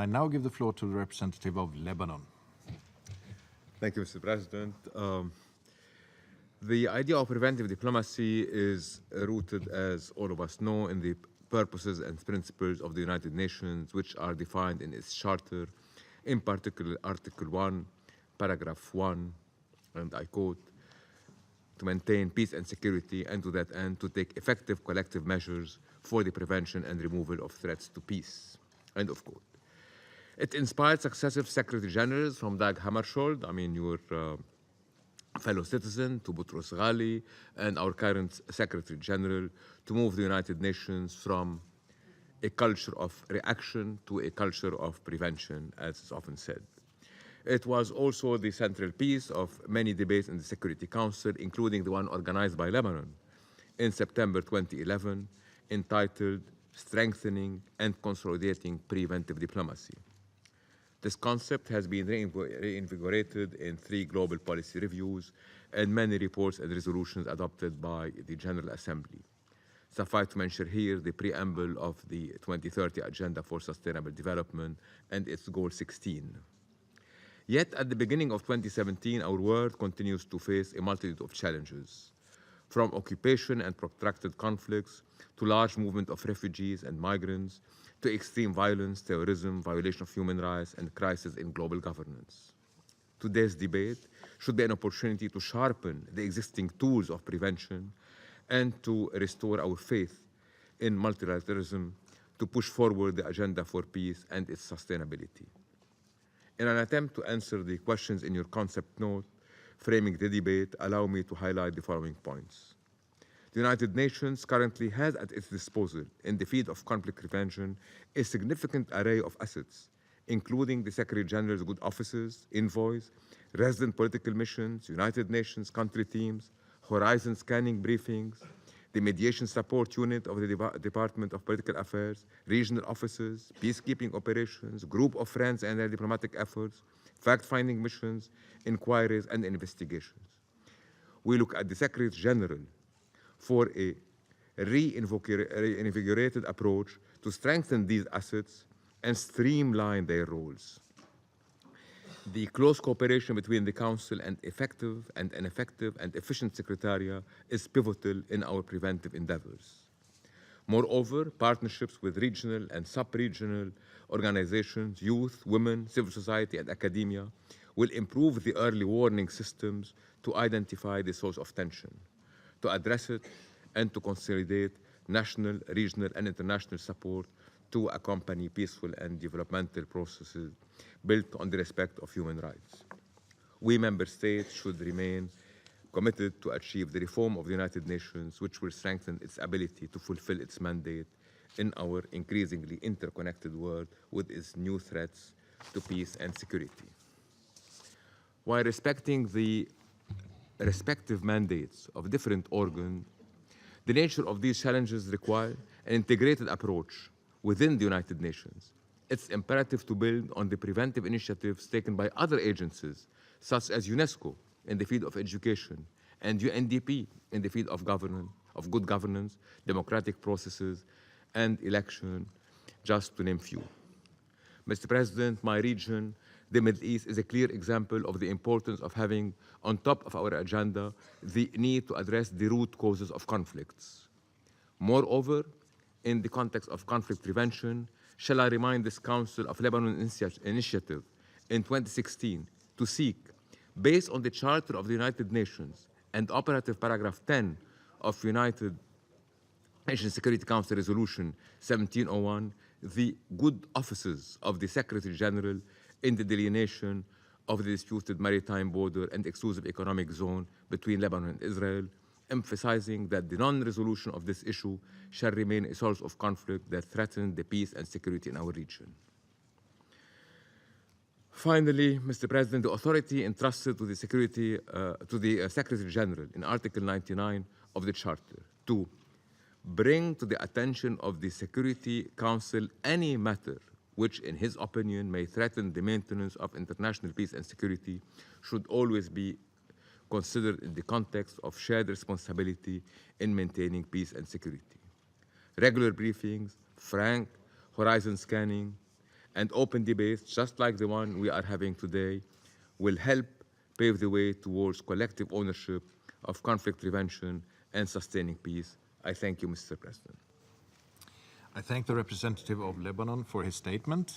I now give the floor to the representative of Lebanon. Thank you, Mr. President. The idea of preventive diplomacy is rooted, as all of us know, in the purposes and principles of the United Nations, which are defined in its charter, in particular Article 1, Paragraph 1, and I quote, to maintain peace and security, and to that end, to take effective collective measures for the prevention and removal of threats to peace, end of quote. It inspired successive Secretary Generals from Dag Hammarskjöld, your fellow citizen, to Boutros Ghali, and our current Secretary General, to move the United Nations from a culture of reaction to a culture of prevention, as is often said. It was also the central piece of many debates in the Security Council, including the one organized by Lebanon in September 2011, entitled Strengthening and Consolidating Preventive Diplomacy. This concept has been reinvigorated in 3 global policy reviews and many reports and resolutions adopted by the General Assembly. Suffice to mention here the preamble of the 2030 Agenda for Sustainable Development and its Goal 16. Yet, at the beginning of 2017, our world continues to face a multitude of challenges, from occupation and protracted conflicts to large movement of refugees and migrants, to extreme violence, terrorism, violation of human rights, and crisis in global governance. Today's debate should be an opportunity to sharpen the existing tools of prevention and to restore our faith in multilateralism to push forward the agenda for peace and its sustainability. In an attempt to answer the questions in your concept note framing the debate, allow me to highlight the following points. The United Nations currently has at its disposal, in the field of conflict prevention, a significant array of assets, including the Secretary General's good offices, envoys, resident political missions, United Nations country teams, horizon scanning briefings, the mediation support unit of the Department of Political Affairs, regional offices, peacekeeping operations, group of friends and their diplomatic efforts, fact-finding missions, inquiries, and investigations. We look at the Secretary General for a reinvigorated approach to strengthen these assets and streamline their roles. The close cooperation between the Council and an effective and efficient Secretariat is pivotal in our preventive endeavors. Moreover, partnerships with regional and sub-regional organizations, youth, women, civil society, and academia will improve the early warning systems to identify the source of tension, to address it, and to consolidate national, regional, and international support to accompany peaceful and developmental processes built on the respect of human rights. We member states should remain committed to achieve the reform of the United Nations, which will strengthen its ability to fulfill its mandate in our increasingly interconnected world with its new threats to peace and security. While respecting the respective mandates of different organs, the nature of these challenges require an integrated approach within the United Nations. It's imperative to build on the preventive initiatives taken by other agencies, such as UNESCO in the field of education and UNDP in the field of good governance, democratic processes, and election, just to name few. Mr. President, my region, the Middle East, is a clear example of the importance of having on top of our agenda the need to address the root causes of conflicts. Moreover, in the context of conflict prevention, shall I remind this Council of Lebanon initiative in 2016 to seek, based on the Charter of the United Nations and Operative Paragraph 10 of United Nations Security Council Resolution 1701, the good offices of the Secretary General in the delineation of the disputed maritime border and exclusive economic zone between Lebanon and Israel, emphasizing that the non-resolution of this issue shall remain a source of conflict that threatens the peace and security in our region. Finally, Mr. President, the authority entrusted to the Secretary General in Article 99 of the Charter to bring to the attention of the Security Council any matter which, in his opinion, may threaten the maintenance of international peace and security should always be considered in the context of shared responsibility in maintaining peace and security. Regular briefings, frank horizon scanning, and open debates, just like the one we are having today, will help pave the way towards collective ownership of conflict prevention and sustaining peace. I thank you, Mr. President. I thank the representative of Lebanon for his statement.